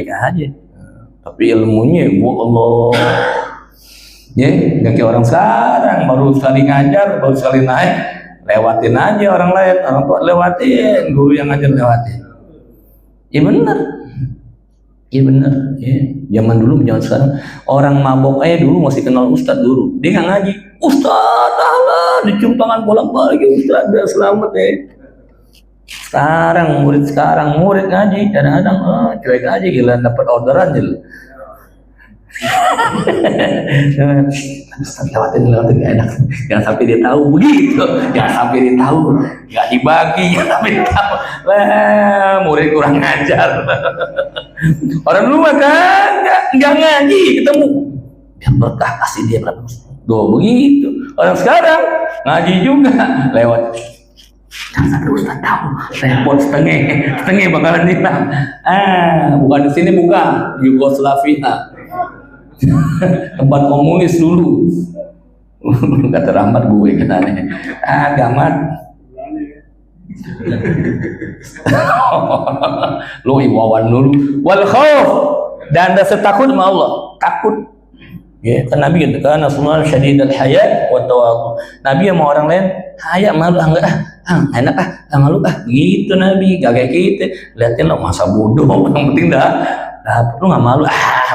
aja. Tapi ilmunya, bu Allah, ya nggak kayak orang sekarang baru sekali ngajar, baru sekali naik, lewatin aja orang lain, orang tua lewatin, guru yang ngajar lewatin. Ya benar, ya benar. Ya. Zaman dulu, zaman sekarang orang mabok aja dulu masih kenal ustad dulu, dia nggak ngaji, ustad Allah dicium tangan bolak-balik, ustad udah selamat ya. Sekarang murid ngaji kadang-kadang cuek aja, gila dapat orderan aja. lewatin gak enak, jangan sampai dia tahu begitu, jangan sampai dia tahu, nggak dibagi, jangan sampai dia tahu. Lah murid kurang ngajar. Orang dulu kan nggak ngaji ketemu biar berkah, kasih dia berapa begitu. Orang sekarang ngaji juga lewat, jangan sampai ustaz tahu, repot setengah bakalan hilang. Bukan di sini, bukan Yugoslavia. Tempat komunis dulu. Kata Rahmat gue katanya, gamat. Lu iwawan dulu. Wal khauf, dan rasa takut sama Allah, takut. Ya, kan Nabi gitu kan, Rasulullah syadidul haya wa tawaqu. Nabi sama orang lain, haya malu enggak enak malu gitu Nabi, gak kayak gitu. Lihatin lo masa bodoh, yang penting dah lu nggak malu,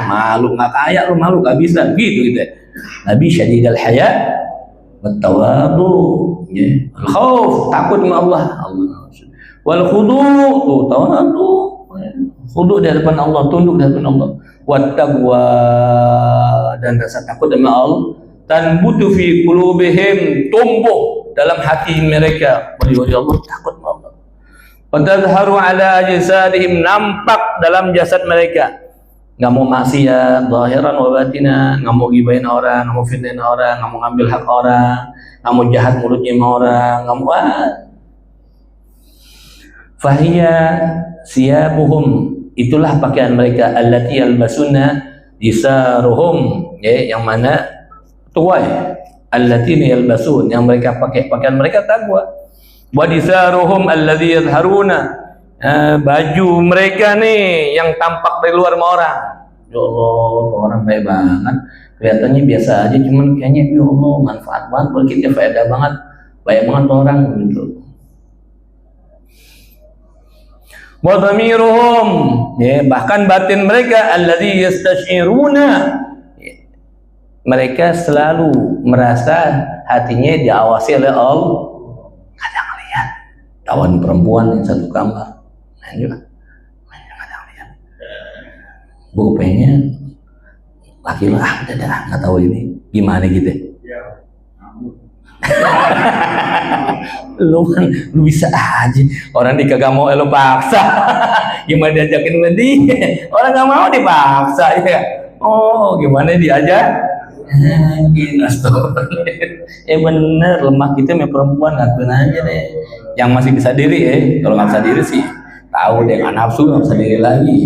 malu nggak kaya lu malu gak bisa gitu. Nabi syadidul haya wa tawaqu, ya. Al khauf, takut sama Allah. Wal khudu, tuh tawadu, khudu di hadapan Allah, tunduk di hadapan Allah. Wat taqwa, dan rasa takut sama Allah. Tanbutu fi qulubihim, tumbuh dalam hati mereka wali Allah, takut sama Allah. Wa tadhharu ala jasadihim, nampak dalam jasad mereka. Nggak mau maksiat zahiran wa batinan, nggak mau gibahin orang, nggak mau fitnahin orang, nggak mau ngambil hak orang, nggak mau jahat mulutnya sama orang, nggak mau fahiya siyabuhum, itulah pakaian mereka, allati yalbasuna isaruhum, ya, yang mana tuai, allati yalbasun, yang mereka pakai pakaian mereka takwa. Wa disaruhum alladhi yadharuna, baju mereka nih yang tampak dari luar sama orang. Ya Allah, orang baik banget, kelihatannya biasa aja, cuman kayaknya ya Allah manfaat banget buat kita, faedah banget, baik banget orang gitu. Wa dhamiruhum, ya, bahkan batin mereka, alladzi yastashiruna, mereka selalu merasa hatinya diawasi oleh Allah. Kadang lihat kawan perempuan yang satu kamar, juga kadang lihat, gue pengen laki lah, udah nggak tahu ini gimana gitu. Lu bisa aja, orang kagak mau lu paksa. Gimana diajakin sama dia? Orang nggak mau dipaksa ya. Oh, gimana diajak? Bener, lemah kita sama perempuan, ngakuin aja deh. Yang masih bisa diri ya, kalau nggak bisa diri sih tahu deh, nggak nafsu nggak bisa diri lagi.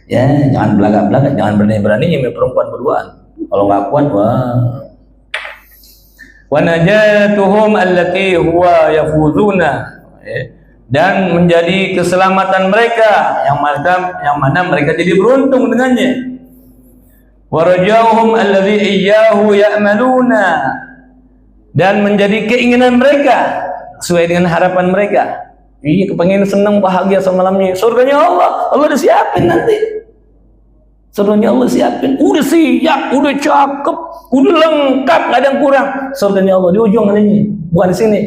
Ya, jangan belagak-belagak, jangan berani-berani sama perempuan berduaan. Kalau nggak kuat, wah. Wa najatuhum allati huwa yafuzuna, dan menjadi keselamatan mereka yang mana mereka jadi beruntung dengannya. Wa rajauhum alladhi iyyahu ya'maluna, dan menjadi keinginan mereka sesuai dengan harapan mereka. Iya, kepengen senang bahagia sama malamnya, surganya Allah udah siapin nanti. Surganya Allah siapin, udah siap, udah cakep, udah lengkap, nggak ada yang kurang. Surganya Allah di ujung ini, bukan di sini.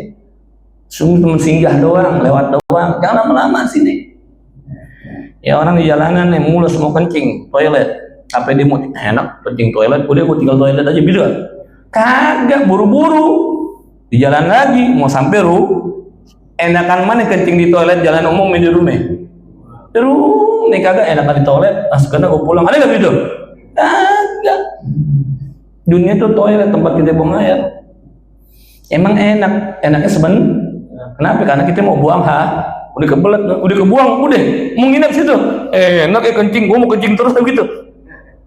Cuma teman singgah doang, lewat doang, jangan lama-lama sini. Ya orang di jalanan nih mulus mau kencing toilet, apa dia mau enak kencing toilet, udah gue tinggal toilet aja bisa. Kagak, buru-buru di jalan lagi, mau sampai enakan mana kencing di toilet jalan umum di rumah. Terus nih kagak enakan di toilet, karena gue pulang ada nggak gitu? Kagak. Dunia itu toilet tempat kita buang air. Emang enaknya sebenarnya. Kenapa? Karena kita mau buang udah kebelet, udah kebuang, udah mau nginep situ. Enak ya kencing, gue mau kencing terus gitu.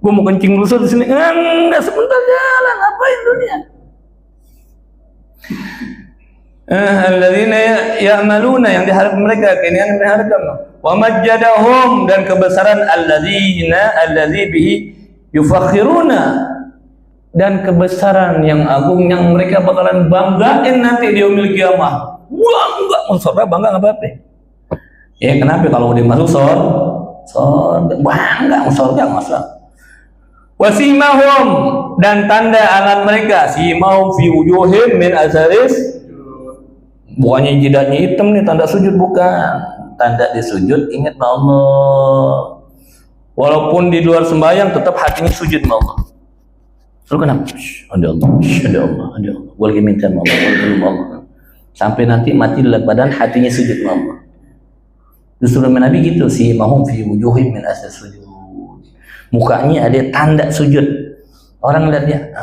Gue mau kencing dulu di sini, enggak, sebentar jalan, ngapain dunia? Alladzina ya'maluna, yang diharap mereka, kini yang diharapkan. wa majjadahum, dan kebesaran alladzi bihi yufakhiruna, dan kebesaran yang agung yang mereka bakalan banggain nanti di yaumil qiyamah. Bangga, surga bangga nggak apa-apa. Ya kenapa kalau udah masuk surga bangga, surga masa. Wasimahum, dan tanda alat mereka, simahum fi wujuhim min asaris, bukannya jidatnya hitam nih tanda sujud, bukan. Tanda di sujud ingat Allah, walaupun di luar sembahyang tetap hatinya sujud sama Allah. Terus kenapa? Ada Allah, ada Allah, ada Allah. Gue lagi minta sama Allah, Allah. Sampai nanti mati dalam badan, hatinya sujud sama Allah. Justru Nabi gitu, si mahum fi wujuhim min asar sujud. Mukanya ada tanda sujud. Orang lihat dia,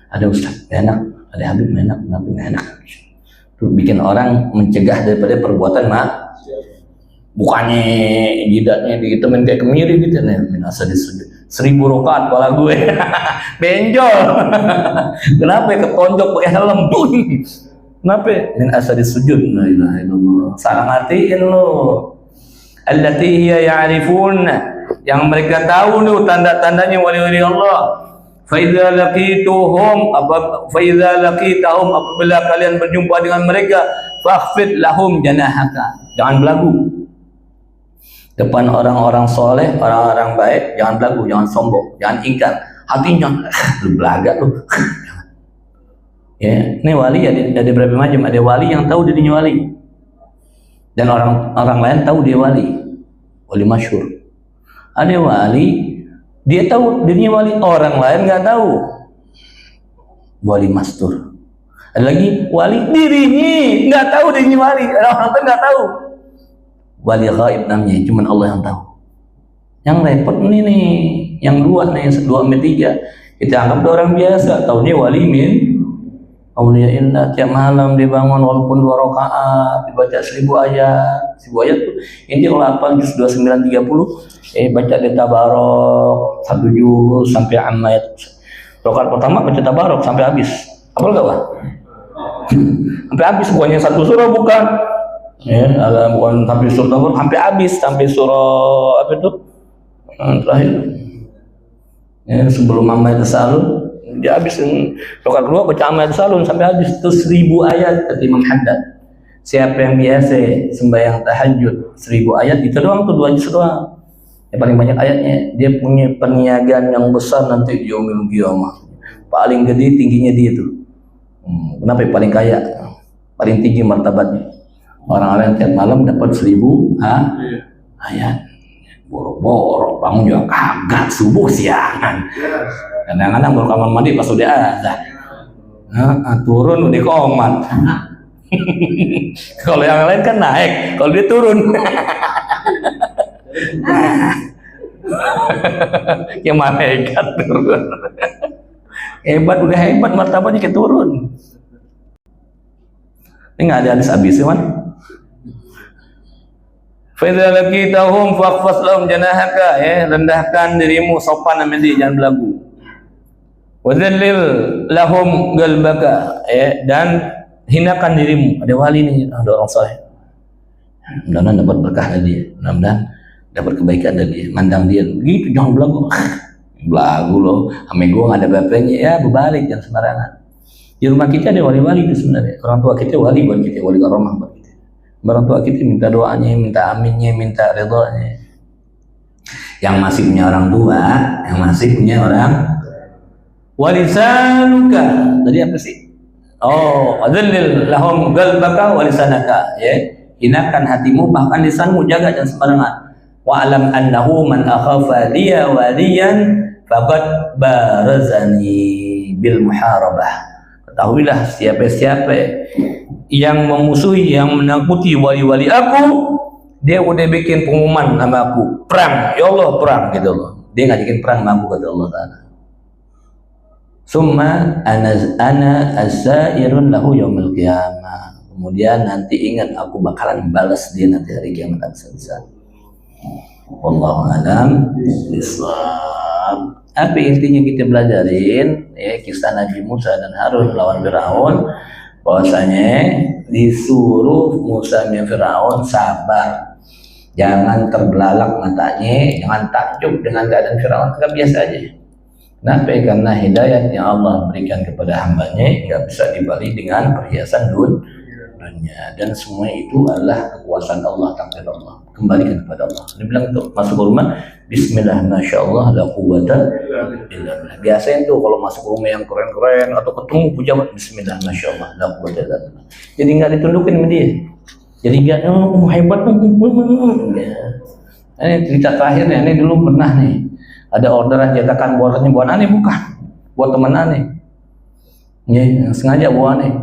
ada Ustaz, enak, ada Habib, enak, Nabi enak. Itu bikin orang mencegah daripada perbuatan bukannya jidatnya dihitamin kayak kemiri gitu nih, minasa disujud 1000 rakaat kepala gue benjol. Kenapa ketonjok pakai helm tuh? Kenapa min asadi sujud? La ilaha illallah. Salah ngertiin lo. Allati hiya ya'rifun, yang mereka tahu nih tanda-tandanya wali-wali Allah. Faidza laqituhum apabila kalian berjumpa dengan mereka, fakhfid lahum janahaka, jangan belagu depan orang-orang soleh, orang-orang baik, jangan belagu, jangan sombong, jangan ingkar, hatinya lu belaga lu. Ya, ini wali ada berapa macam, ada wali yang tahu dirinya wali, dan orang lain tahu dia wali masyhur. Ada wali dia tahu dirinya wali, orang lain nggak tahu, wali mastur. Ada lagi wali dirinya nggak tahu dirinya wali, orang lain nggak tahu, wali gaib namanya, cuma Allah yang tahu. Yang repot ini nih, yang dua nih, 2 sampai 3 kita anggap orang biasa, tahunya wali min auliyaillah. Tiap malam dibangun walaupun 2 rakaat, dibaca 1000 ayat. 1000 ayat tuh ini kalau hafal juz 29 30, baca di tabarok 1 juz sampai amat. Rakaat pertama baca tabarok sampai habis. Hafal enggak, Pak? Sampai habis, bukannya 1 surah, bukan. Ya, bukan sampai surah tabarok, sampai habis, sampai surah apa itu? Terakhir. Ya, sebelum amat tasalun dia habisin. Rakaat kedua baca amat tasalun sampai habis, itu 1000 ayat kata Imam Haddad. Siapa yang biasa sembahyang tahajud 1000 ayat, itu doang tuh 2 juz doang. Yang paling banyak ayatnya, dia punya perniagaan yang besar nanti di yaumil qiyamah. Paling gede tingginya dia tuh. Kenapa paling kaya? Paling tinggi martabatnya. Orang-orang tiap malam dapat 1000 ayat. Boro-boro bangun juga kagak, subuh siangan. Kadang-kadang baru kamar mandi pas udah azan. Turun udah komat. Kalau yang lain kan naik, kalau dia turun. Yang malaikat turun. Hebat, udah hebat martabatnya kayak turun. Ini nggak ada habis-habisnya, man. Fa idza laqitahum faqfas lahum janahaka, rendahkan dirimu, sopan sama dia, jangan belagu. Wa dzallil lahum qalbaka, dan hinakan dirimu. Ada wali nih, ada orang saleh. Mudah-mudahan dapat berkah dari dia, mudah-mudahan dapat kebaikan dari dia, mandang dia begitu, jangan belagu. Belagu loh, ame gua nggak ada bapaknya, ya berbalik, jangan sembarangan. Di rumah kita ada wali-wali itu sebenarnya, orang tua kita wali buat kita, wali karomah buat kita. Orang tua kita minta doanya, minta aminnya, minta ridhonya. Yang masih punya orang tua, yang masih punya orang walisanuka. Tadi apa sih? Oh, adzallil lahum qalbaka walisanaka, ya. Hinakan hatimu, bahkan lisanmu jaga, jangan sembarangan. Wa alam annahu man akhafa liya waliyan faqad barazani bil muharabah. Ketahuilah siapa-siapa yang memusuhi, yang menakuti wali-wali aku, dia udah bikin pengumuman sama aku, perang, ya Allah perang gitu loh. Dia ngajakin perang sama aku, kata Allah Ta'ala. Summa ana asairun lahu yaumil qiyamah. Kemudian nanti ingat, aku bakalan balas dia nanti hari kiamat habis-habisan. Wallahu a'lam bishawab. Apa intinya kita belajarin, ya, kisah Nabi Musa dan Harun lawan Firaun, bahwasanya disuruh Musa dan Firaun sabar, Jangan terbelalak matanya, jangan takjub dengan keadaan Firaun, anggap biasa aja. Kenapa? Karena hidayat yang Allah berikan kepada hambanya nggak bisa dibalik dengan perhiasan dunia, dan semua itu adalah kekuasaan Allah, takdir Allah, kembalikan kepada Allah. Dia bilang tuh masuk rumah, Bismillah, masya Allah, la quwwata illa billah. Biasanya tuh kalau masuk rumah yang keren-keren atau ketemu pejabat, Bismillah, masya Allah, la quwwata illa billah. Jadi nggak ditundukin sama dia. Jadi dia hebat. Ya. Ini cerita terakhirnya, ini dulu pernah nih ada orderan cetakan borosnya buat aneh, bukan buat teman aneh. Ya, sengaja buat aneh.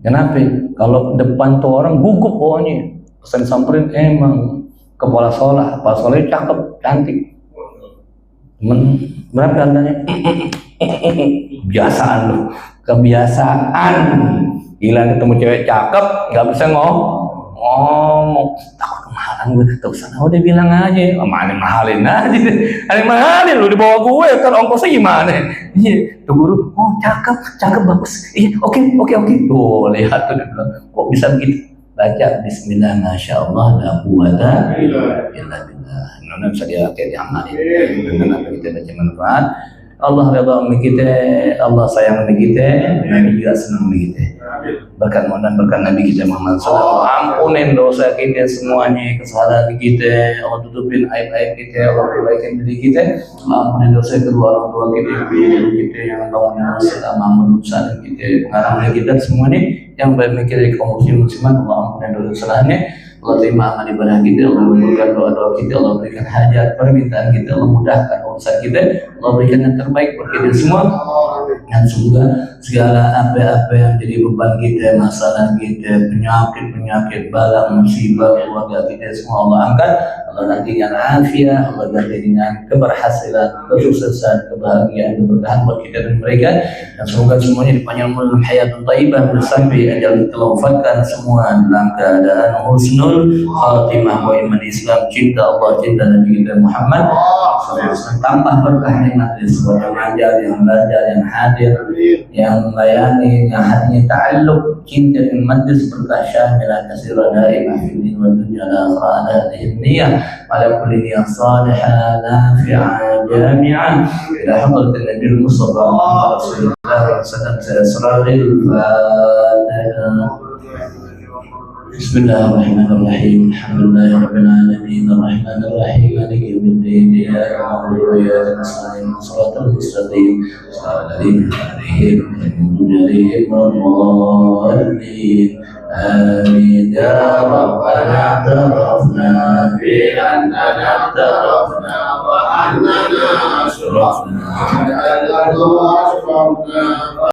Kenapa? Kalau depan tuh orang gugup bawahnya, pesan samperin, emang kepala sekolah cakep, cantik. Berapa harganya? Kebiasaan loh, kebiasaan. Gila ketemu cewek cakep, nggak bisa ngomong, takut kemahalan gue, tak usah. Udah bilang aja, mana mahalin aja, ada mahalin lu dibawa gue, kan ongkosnya gimana? Iya, tuh guru, oh cakep bagus, iya, oke, tuh lihat tuh dia bilang, kok bisa begitu? Baca Bismillah, masya Allah, la quwwata illa billah. Nah, bisa diamalin. Dengan apa kita baca manfaat, Allah redha sama kita, Allah sayang sama kita, Nabi juga senang sama kita. Berkat Nabi kita Muhammad SAW, ampunin dosa kita semuanya, kesalahan kita, Allah tutupin aib-aib kita, Allah perbaikin diri kita, ampunin dosa kedua orang tua kita, kita yang bangun selama menusan kita, pengarang kita semuanya, yang baik kita di kaum musliman, Allah ampunin dosa kesalahannya. Allah terima amal ibadah kita, Allah kabulkan doa-doa kita, Allah berikan hajat permintaan kita, Allah mudahkan urusan kita, Allah berikan yang terbaik buat kita semua. Dan semoga segala apa-apa yang jadi beban kita, masalah kita, penyakit, bala, musibah keluarga kita semua Allah angkat, Allah ganti dengan afiat, Allah ganti dengan keberhasilan, kesuksesan, kebahagiaan, keberkahan buat kita dan mereka. Dan semoga semuanya dipanjang umur hayatun thayyibah sampai ajal kita wafatkan semua dalam keadaan husnul khatimah wa iman Islam, cinta Allah, cinta Nabi kita Muhammad. Tambah berkah nikmat dari semua yang mengajar, yang belajar, yang hadir, yang melayani, yang hatinya ta'alluq cinta dengan majlis berkah syamilah katsira daimah fid din wa dunya al akhirah hadhihi niyyah ala kulli niyyah salihah nafi'ah jami'ah ila hadrat Nabi Mustafa Rasulullah sallallahu alaihi wasallam. Bismillahirrahmanirrahim. Alhamdulillahirabbil alamin arrahmanir rahim maliki yaumiddin iyyaka na'budu wa iyyaka nasta'in shiratal mustaqim shiratal ladzina an'amta 'alaihim amin ya rabbana tarafna bi annana tarafna wa annana asrafna